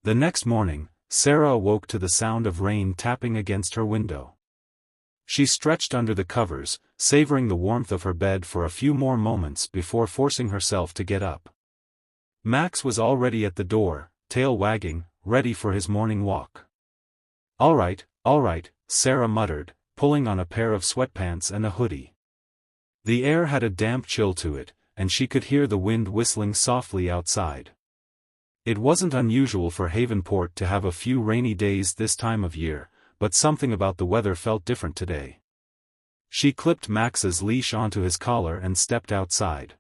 The next morning, Sarah awoke to the sound of rain tapping against her window. She stretched under the covers, savoring the warmth of her bed for a few more moments before forcing herself to get up. Max was already at the door, tail wagging, ready for his morning walk. All right, Sarah muttered, pulling on a pair of sweatpants and a hoodie. The air had a damp chill to it, and she could hear the wind whistling softly outside. It wasn't unusual for Havenport to have a few rainy days this time of year, but something about the weather felt different today. She clipped Max's leash onto his collar and stepped outside.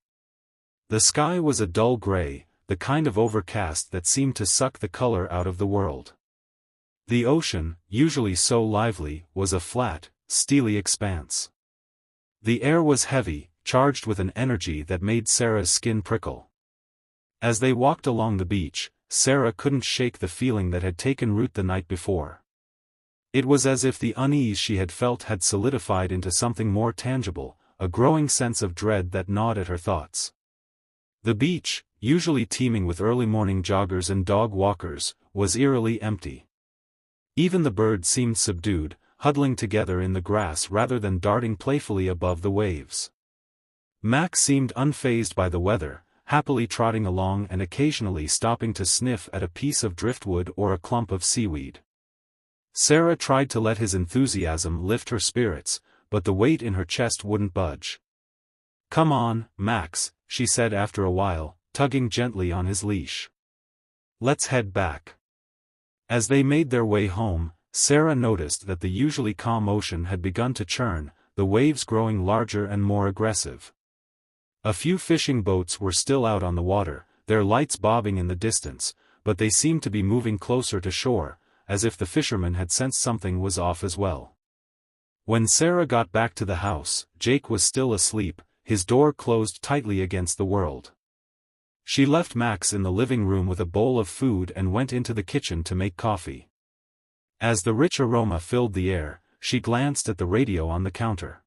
The sky was a dull gray, the kind of overcast that seemed to suck the color out of the world. The ocean, usually so lively, was a flat, steely expanse. The air was heavy, charged with an energy that made Sarah's skin prickle. As they walked along the beach, Sarah couldn't shake the feeling that had taken root the night before. It was as if the unease she had felt had solidified into something more tangible, a growing sense of dread that gnawed at her thoughts. The beach, usually teeming with early morning joggers and dog walkers, was eerily empty. Even the birds seemed subdued, huddling together in the grass rather than darting playfully above the waves. Max seemed unfazed by the weather, happily trotting along and occasionally stopping to sniff at a piece of driftwood or a clump of seaweed. Sarah tried to let his enthusiasm lift her spirits, but the weight in her chest wouldn't budge. "Come on, Max," she said after a while, tugging gently on his leash. "Let's head back." As they made their way home, Sarah noticed that the usually calm ocean had begun to churn, the waves growing larger and more aggressive. A few fishing boats were still out on the water, their lights bobbing in the distance, but they seemed to be moving closer to shore, as if the fishermen had sensed something was off as well. When Sarah got back to the house, Jake was still asleep, his door closed tightly against the world. She left Max in the living room with a bowl of food and went into the kitchen to make coffee. As the rich aroma filled the air, she glanced at the radio on the counter.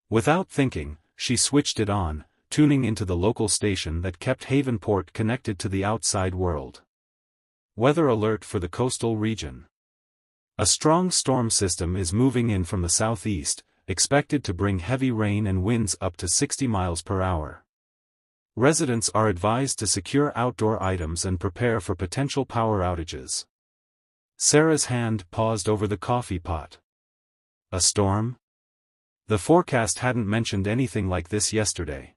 Without thinking, she switched it on, tuning into the local station that kept Havenport connected to the outside world. Weather alert for the coastal region. A strong storm system is moving in from the southeast, expected to bring heavy rain and winds up to 60 miles per hour. Residents are advised to secure outdoor items and prepare for potential power outages. Sarah's hand paused over the coffee pot. A storm? The forecast hadn't mentioned anything like this yesterday.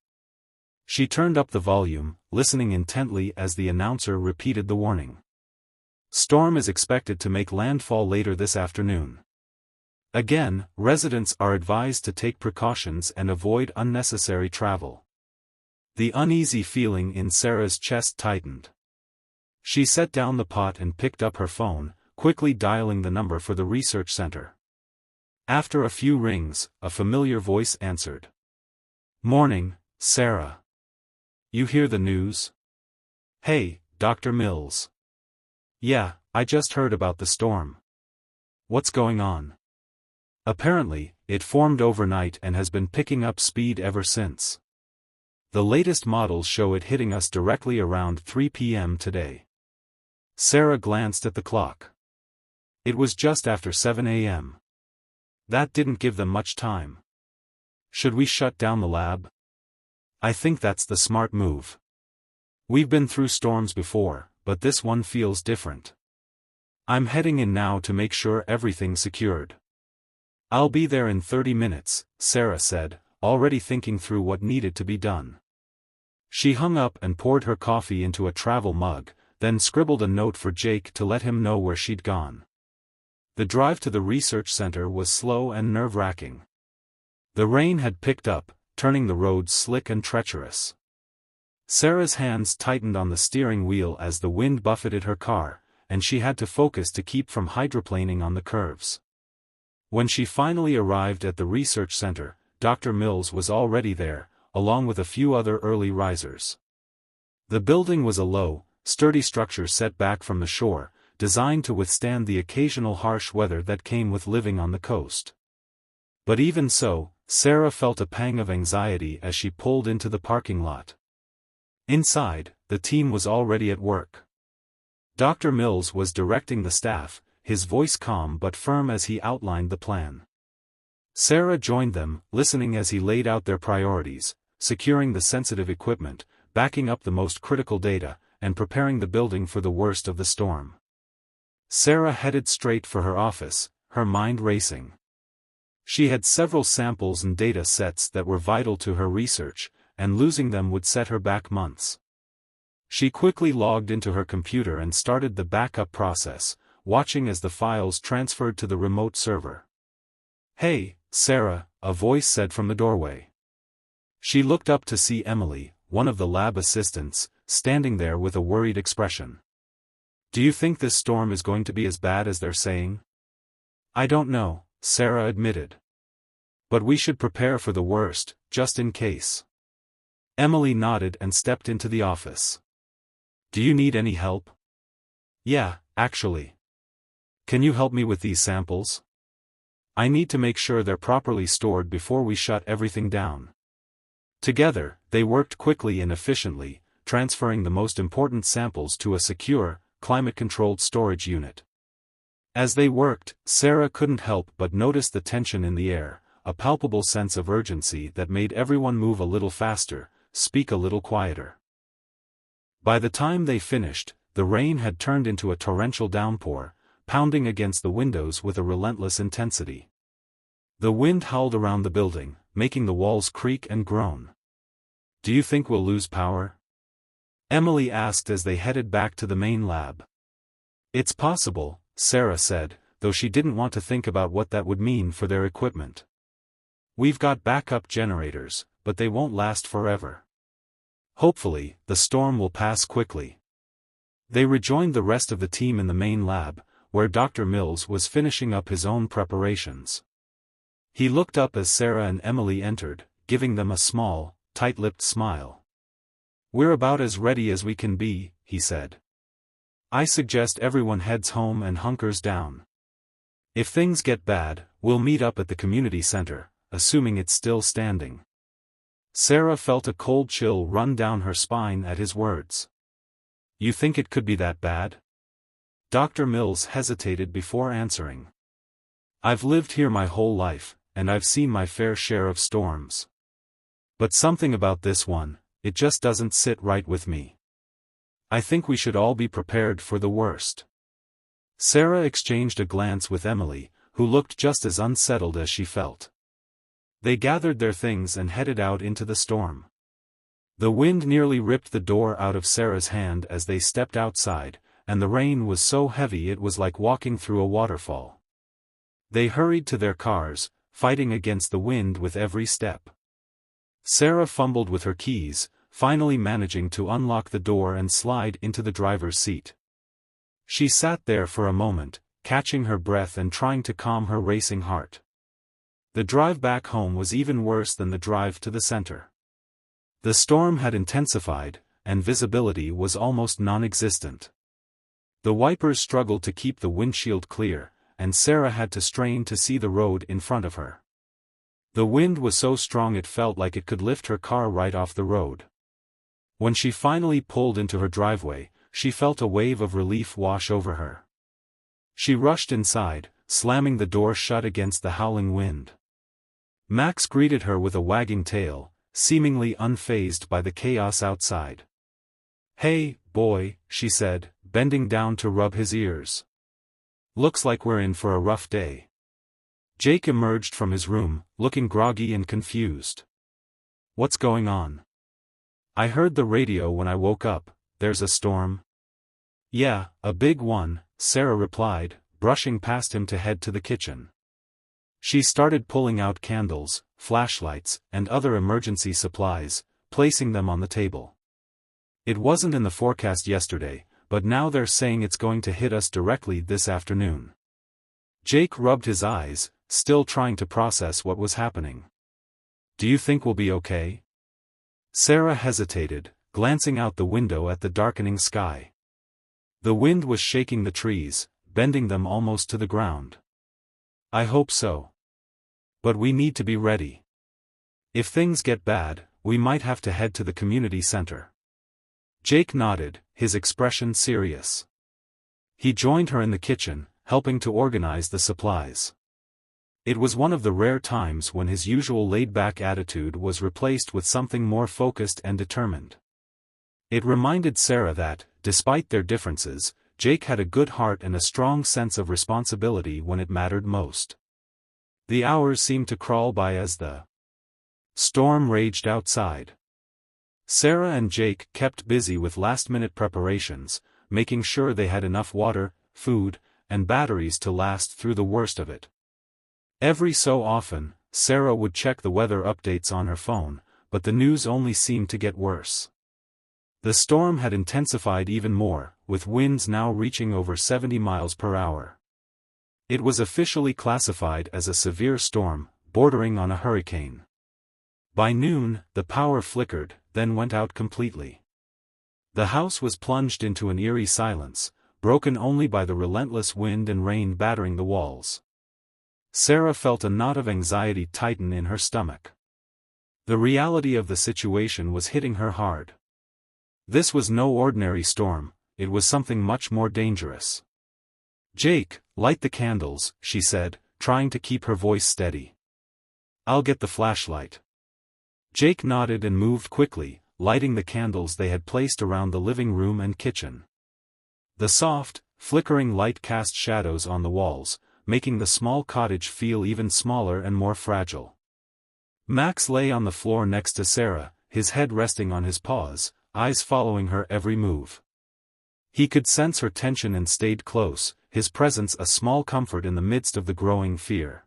She turned up the volume, listening intently as the announcer repeated the warning. Storm is expected to make landfall later this afternoon. Again, residents are advised to take precautions and avoid unnecessary travel. The uneasy feeling in Sarah's chest tightened. She set down the pot and picked up her phone, quickly dialing the number for the research center. After a few rings, a familiar voice answered. "Morning, Sarah. You hear the news?" "Hey, Dr. Mills." "Yeah, I just heard about the storm." "What's going on?" "Apparently, it formed overnight and has been picking up speed ever since. The latest models show it hitting us directly around 3 p.m. today." Sarah glanced at the clock. It was just after 7 a.m. That didn't give them much time. "Should we shut down the lab?" "I think that's the smart move. We've been through storms before, but this one feels different. I'm heading in now to make sure everything's secured." "I'll be there in 30 minutes, Sarah said, already thinking through what needed to be done. She hung up and poured her coffee into a travel mug, then scribbled a note for Jake to let him know where she'd gone. The drive to the research center was slow and nerve-wracking. The rain had picked up, turning the roads slick and treacherous. Sarah's hands tightened on the steering wheel as the wind buffeted her car, and she had to focus to keep from hydroplaning on the curves. When she finally arrived at the research center, Dr. Mills was already there, along with a few other early risers. The building was a low, sturdy structure set back from the shore, designed to withstand the occasional harsh weather that came with living on the coast. But even so, Sarah felt a pang of anxiety as she pulled into the parking lot. Inside, the team was already at work. Dr. Mills was directing the staff, his voice calm but firm as he outlined the plan. Sarah joined them, listening as he laid out their priorities, securing the sensitive equipment, backing up the most critical data, and preparing the building for the worst of the storm. Sarah headed straight for her office, her mind racing. She had several samples and data sets that were vital to her research, and losing them would set her back months. She quickly logged into her computer and started the backup process, watching as the files transferred to the remote server. "Hey, Sarah," a voice said from the doorway. She looked up to see Emily, one of the lab assistants, standing there with a worried expression. "Do you think this storm is going to be as bad as they're saying?" "I don't know," Sarah admitted. "But we should prepare for the worst, just in case." Emily nodded and stepped into the office. "Do you need any help?" "Yeah, actually. Can you help me with these samples? I need to make sure they're properly stored before we shut everything down." Together, they worked quickly and efficiently, transferring the most important samples to a secure, climate-controlled storage unit. As they worked, Sarah couldn't help but notice the tension in the air, a palpable sense of urgency that made everyone move a little faster, speak a little quieter. By the time they finished, the rain had turned into a torrential downpour, pounding against the windows with a relentless intensity. The wind howled around the building, making the walls creak and groan. "Do you think we'll lose power?" Emily asked as they headed back to the main lab. "It's possible," Sarah said, though she didn't want to think about what that would mean for their equipment. "We've got backup generators, but they won't last forever. Hopefully, the storm will pass quickly." They rejoined the rest of the team in the main lab, where Dr. Mills was finishing up his own preparations. He looked up as Sarah and Emily entered, giving them a small, tight-lipped smile. "We're about as ready as we can be," he said. "I suggest everyone heads home and hunkers down. If things get bad, we'll meet up at the community center, assuming it's still standing." Sarah felt a cold chill run down her spine at his words. "You think it could be that bad?" Dr. Mills hesitated before answering. "I've lived here my whole life, and I've seen my fair share of storms. But something about this one, it just doesn't sit right with me. I think we should all be prepared for the worst." Sarah exchanged a glance with Emily, who looked just as unsettled as she felt. They gathered their things and headed out into the storm. The wind nearly ripped the door out of Sarah's hand as they stepped outside, and the rain was so heavy it was like walking through a waterfall. They hurried to their cars, fighting against the wind with every step. Sarah fumbled with her keys, finally managing to unlock the door and slide into the driver's seat. She sat there for a moment, catching her breath and trying to calm her racing heart. The drive back home was even worse than the drive to the center. The storm had intensified, and visibility was almost non-existent. The wipers struggled to keep the windshield clear, and Sarah had to strain to see the road in front of her. The wind was so strong it felt like it could lift her car right off the road. When she finally pulled into her driveway, she felt a wave of relief wash over her. She rushed inside, slamming the door shut against the howling wind. Max greeted her with a wagging tail, seemingly unfazed by the chaos outside. "Hey, boy," she said, bending down to rub his ears. "Looks like we're in for a rough day." Jake emerged from his room, looking groggy and confused. "What's going on?" "I heard the radio when I woke up. There's a storm." "Yeah, a big one," Sarah replied, brushing past him to head to the kitchen. She started pulling out candles, flashlights, and other emergency supplies, placing them on the table. "It wasn't in the forecast yesterday, but now they're saying it's going to hit us directly this afternoon." Jake rubbed his eyes, still trying to process what was happening. "Do you think we'll be okay?" Sarah hesitated, glancing out the window at the darkening sky. The wind was shaking the trees, bending them almost to the ground. "I hope so. But we need to be ready. If things get bad, we might have to head to the community center." Jake nodded, his expression serious. He joined her in the kitchen, helping to organize the supplies. It was one of the rare times when his usual laid-back attitude was replaced with something more focused and determined. It reminded Sarah that, despite their differences, Jake had a good heart and a strong sense of responsibility when it mattered most. The hours seemed to crawl by as the storm raged outside. Sarah and Jake kept busy with last-minute preparations, making sure they had enough water, food, and batteries to last through the worst of it. Every so often, Sarah would check the weather updates on her phone, but the news only seemed to get worse. The storm had intensified even more, with winds now reaching over 70 miles per hour. It was officially classified as a severe storm, bordering on a hurricane. By noon, the power flickered, then went out completely. The house was plunged into an eerie silence, broken only by the relentless wind and rain battering the walls. Sarah felt a knot of anxiety tighten in her stomach. The reality of the situation was hitting her hard. This was no ordinary storm, it was something much more dangerous. "Jake, light the candles," she said, trying to keep her voice steady. "I'll get the flashlight." Jake nodded and moved quickly, lighting the candles they had placed around the living room and kitchen. The soft, flickering light cast shadows on the walls, making the small cottage feel even smaller and more fragile. Max lay on the floor next to Sarah, his head resting on his paws, eyes following her every move. He could sense her tension and stayed close, his presence a small comfort in the midst of the growing fear.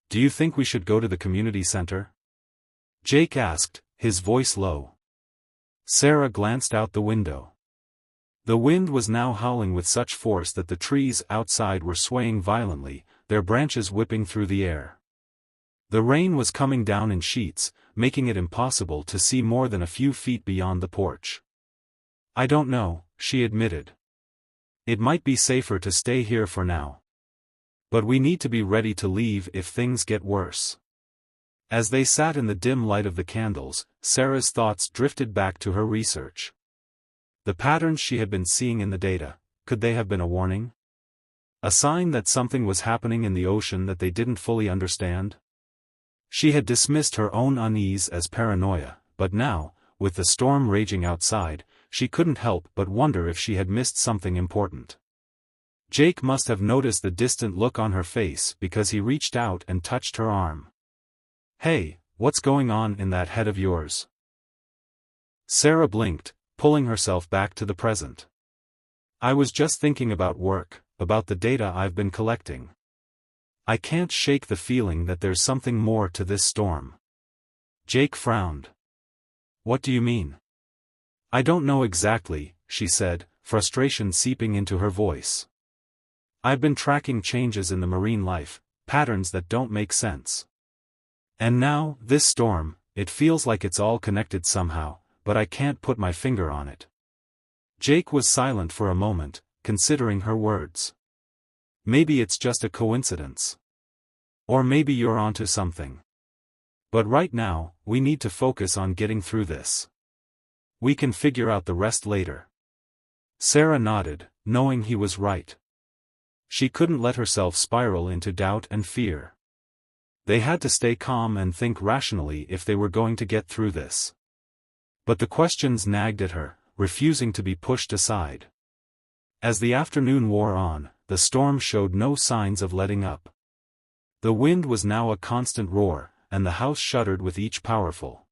"Do you think we should go to the community center?" Jake asked, his voice low. Sarah glanced out the window. The wind was now howling with such force that the trees outside were swaying violently, their branches whipping through the air. The rain was coming down in sheets, making it impossible to see more than a few feet beyond the porch. "I don't know," she admitted. "It might be safer to stay here for now. But we need to be ready to leave if things get worse." As they sat in the dim light of the candles, Sarah's thoughts drifted back to her research. The patterns she had been seeing in the data, could they have been a warning? A sign that something was happening in the ocean that they didn't fully understand? She had dismissed her own unease as paranoia, but now, with the storm raging outside, she couldn't help but wonder if she had missed something important. Jake must have noticed the distant look on her face because he reached out and touched her arm. "Hey, what's going on in that head of yours?" Sarah blinked, pulling herself back to the present. "I was just thinking about work, about the data I've been collecting. I can't shake the feeling that there's something more to this storm." Jake frowned. "What do you mean?" "I don't know exactly," she said, frustration seeping into her voice. "I've been tracking changes in the marine life, patterns that don't make sense. And now, this storm, it feels like it's all connected somehow, but I can't put my finger on it." Jake was silent for a moment, considering her words. "Maybe it's just a coincidence. Or maybe you're onto something. But right now, we need to focus on getting through this. We can figure out the rest later." Sarah nodded, knowing he was right. She couldn't let herself spiral into doubt and fear. They had to stay calm and think rationally if they were going to get through this. But the questions nagged at her, refusing to be pushed aside. As the afternoon wore on, the storm showed no signs of letting up. The wind was now a constant roar, and the house shuddered with each powerful